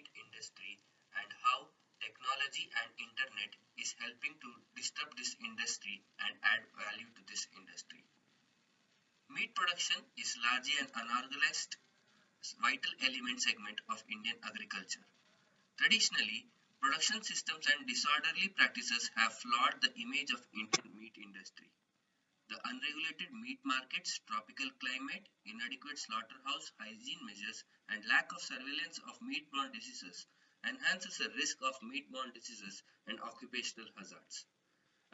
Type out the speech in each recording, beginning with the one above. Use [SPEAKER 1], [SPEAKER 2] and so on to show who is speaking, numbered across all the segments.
[SPEAKER 1] meat industry and how technology and internet is helping to disrupt this industry and add value to this industry. Meat production is largely an unorganized, vital element segment of Indian agriculture. Traditionally, production systems and disorderly practices have flawed the image of Indian meat industry. The unregulated meat markets, tropical climate, inadequate slaughterhouse hygiene measures, and lack of surveillance of meat-borne diseases enhances the risk of meat-borne diseases and occupational hazards.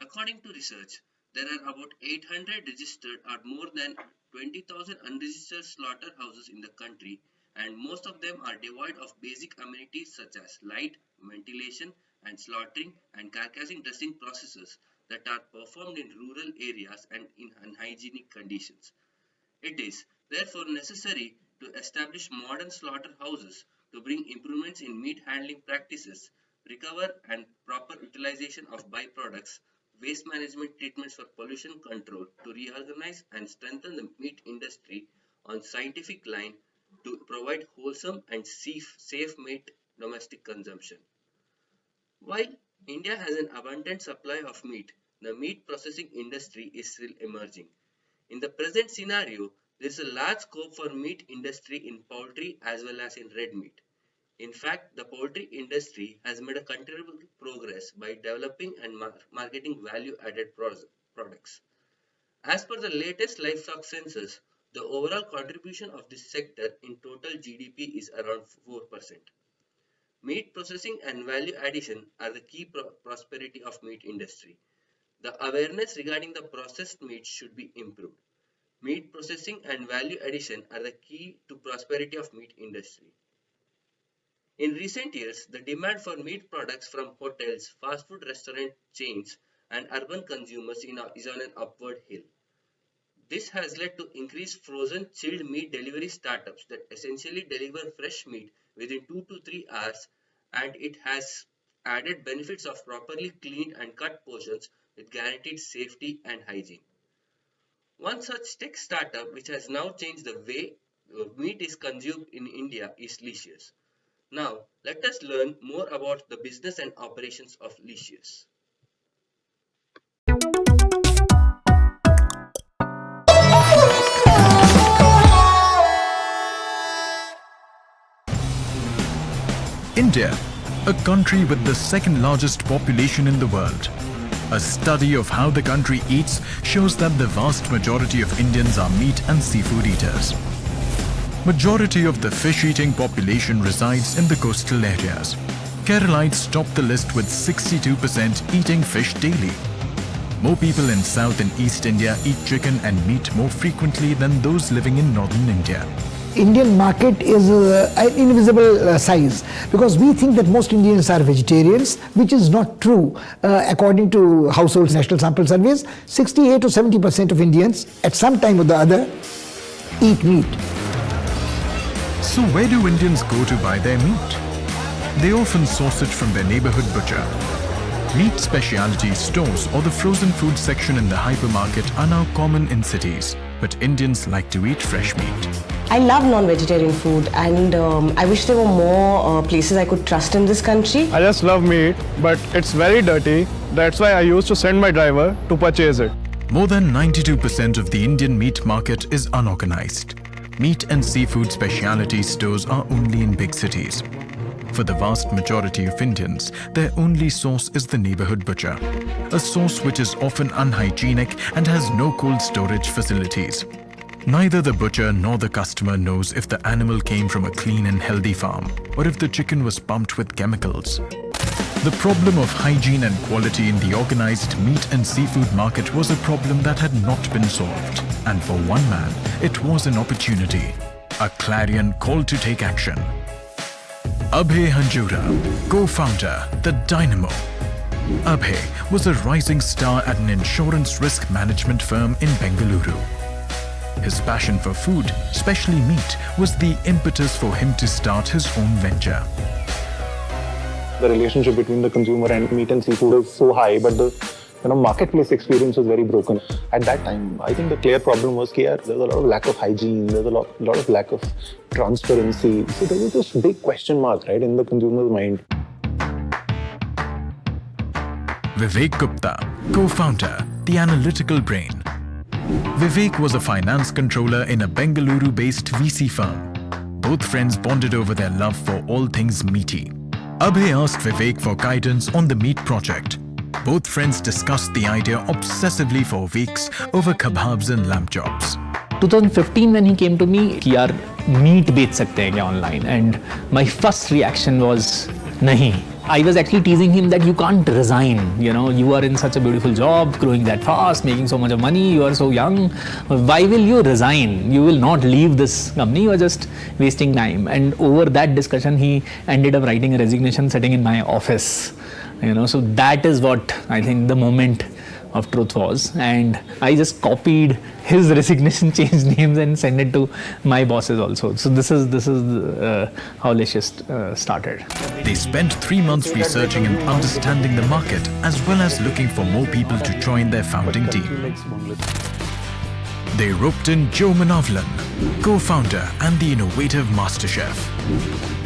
[SPEAKER 1] According to research, there are about 800 registered or more than 20,000 unregistered slaughterhouses in the country, and most of them are devoid of basic amenities such as light, ventilation, and slaughtering and carcassing dressing processes that are performed in rural areas and in unhygienic conditions. It is therefore necessary to establish modern slaughterhouses to bring improvements in meat handling practices, recover and proper utilization of byproducts, waste management treatments for pollution control, to reorganize and strengthen the meat industry on scientific line to provide wholesome and safe meat domestic consumption. While India has an abundant supply of meat, the meat processing industry is still emerging. In the present scenario, there is a large scope for meat industry in poultry as well as in red meat. In fact, the poultry industry has made a considerable progress by developing and marketing value-added products. As per the latest livestock census, the overall contribution of this sector in total GDP is around 4%. Meat processing and value addition are the key prosperity of meat industry. The awareness regarding the processed meat should be improved. Meat processing and value addition are the key to prosperity of meat industry. In recent years, the demand for meat products from hotels, fast food restaurant chains, and urban consumers is on an upward hill. This has led to increased frozen chilled meat delivery startups that essentially deliver fresh meat within 2 to 3 hours, and it has added benefits of properly cleaned and cut portions with guaranteed safety and hygiene. One such tech startup which has now changed the way meat is consumed in India is Licious. Now, let us learn more about the business and operations of Licious.
[SPEAKER 2] India, a country with the second largest population in the world. A study of how the country eats shows that the vast majority of Indians are meat and seafood eaters. Majority of the fish-eating population resides in the coastal areas. Keralites top the list with 62% eating fish daily. More people in South and East India eat chicken and meat more frequently than those living in Northern India.
[SPEAKER 3] Indian market is an invisible size because we think that most Indians are vegetarians, which is not true. According to Households National Sample Surveys, 68 to 70% of Indians at some time or the other eat meat.
[SPEAKER 2] So where do Indians go to buy their meat? They often source it from their neighborhood butcher. Meat specialty stores or the frozen food section in the hypermarket are now common in cities, but Indians like to eat fresh meat.
[SPEAKER 4] I love non-vegetarian food, and I wish there were more places I could trust in this country.
[SPEAKER 5] I just love meat, but it's very dirty. That's why I used to send my driver to purchase it.
[SPEAKER 2] More than 92% of the Indian meat market is unorganized. Meat and seafood specialty stores are only in big cities. For the vast majority of Indians, their only source is the neighborhood butcher, a source which is often unhygienic and has no cold storage facilities. Neither the butcher nor the customer knows if the animal came from a clean and healthy farm or if the chicken was pumped with chemicals. The problem of hygiene and quality in the organized meat and seafood market was a problem that had not been solved. And for one man, it was an opportunity, a clarion call to take action. Abhay Hanjura, co-founder, The Dynamo. Abhay was a rising star at an insurance risk management firm in Bengaluru. His passion for food, especially meat, was the impetus for him to start his own venture.
[SPEAKER 5] The relationship between the consumer and meat and seafood is so high, but the
[SPEAKER 6] marketplace experience was very broken. At that time, I think the clear problem was that there was a lot of lack of hygiene, there was a lot of lack of transparency. So there was this big question mark, right, in the consumer's mind.
[SPEAKER 2] Vivek Gupta, co-founder, the analytical brain. Vivek was a finance controller in a Bengaluru-based VC firm. Both friends bonded over their love for all things meaty. Abhay asked Vivek for guidance on the meat project. Both friends discussed the idea obsessively for weeks over kebabs and lamb chops.
[SPEAKER 7] 2015 when he came to me, कि यार meat बेच सकते हैं क्या online? And my first reaction was नहीं. I was actually teasing him that you can't resign. You are in such a beautiful job, growing that fast, making so much of money. You are so young. Why will you resign? You will not leave this company. You are just wasting time. And over that discussion, he ended up writing a resignation, sitting in my office. So that is what I think the moment of truth was, and I just copied his resignation, changed names, and sent it to my bosses also. So this is how Licious started.
[SPEAKER 2] They spent 3 months researching and understanding the market, as well as looking for more people to join their founding team. They roped in Joe Manavlan, co-founder and the innovative master chef.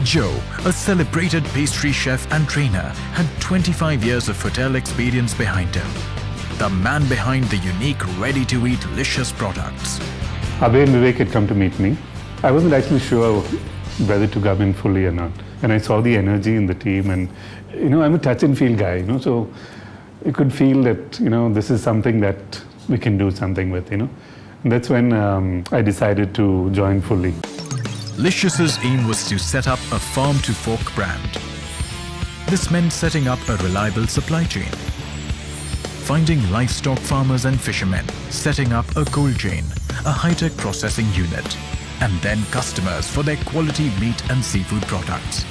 [SPEAKER 2] Joe, a celebrated pastry chef and trainer, had 25 years of hotel experience behind him. The man behind the unique ready-to-eat Licious products.
[SPEAKER 8] Abhay and Vivek had come to meet me. I wasn't actually sure whether to come in fully or not. And I saw the energy in the team, and I'm a touch and feel guy, so you could feel that, this is something that we can do something with, And that's when I decided to join fully.
[SPEAKER 2] Licious's aim was to set up a farm-to-fork brand. This meant setting up a reliable supply chain, finding livestock farmers and fishermen, setting up a cold chain, a high-tech processing unit, and then customers for their quality meat and seafood products.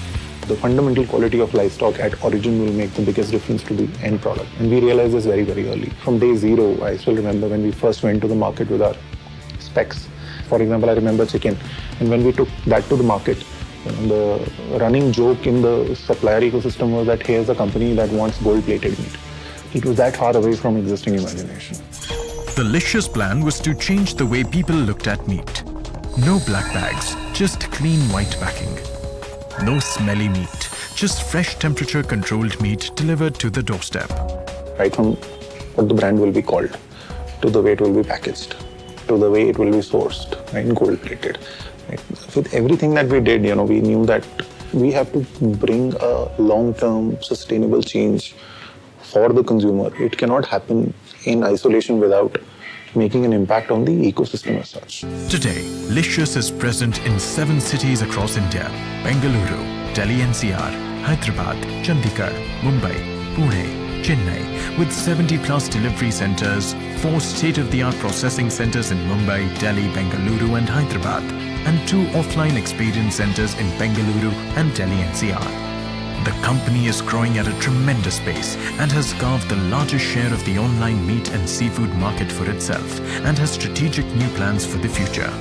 [SPEAKER 6] The fundamental quality of livestock at origin will make the biggest difference to the end product. And we realized this very, very early. From day zero, I still remember when we first went to the market with our specs. For example, I remember chicken. And when we took that to the market, the running joke in the supplier ecosystem was that here's a company that wants gold-plated meat. It was that far away from existing imagination.
[SPEAKER 2] The Licious plan was to change the way people looked at meat. No black bags, just clean white packing. No smelly meat, just fresh temperature-controlled meat delivered to the doorstep.
[SPEAKER 6] Right from what the brand will be called, to the way it will be packaged, to the way it will be sourced, right, gold-plated. Right. With everything that we did, we knew that we have to bring a long-term sustainable change for the consumer. It cannot happen in isolation without making an impact on the ecosystem as such.
[SPEAKER 2] Today, Licious is present in 7 cities across India: Bengaluru, Delhi NCR, Hyderabad, Chandigarh, Mumbai, Pune, Chennai, with 70+ delivery centers, 4 state-of-the-art processing centers in Mumbai, Delhi, Bengaluru and Hyderabad, and 2 offline experience centers in Bengaluru and Delhi NCR. The company is growing at a tremendous pace and has carved the largest share of the online meat and seafood market for itself, and has strategic new plans for the future.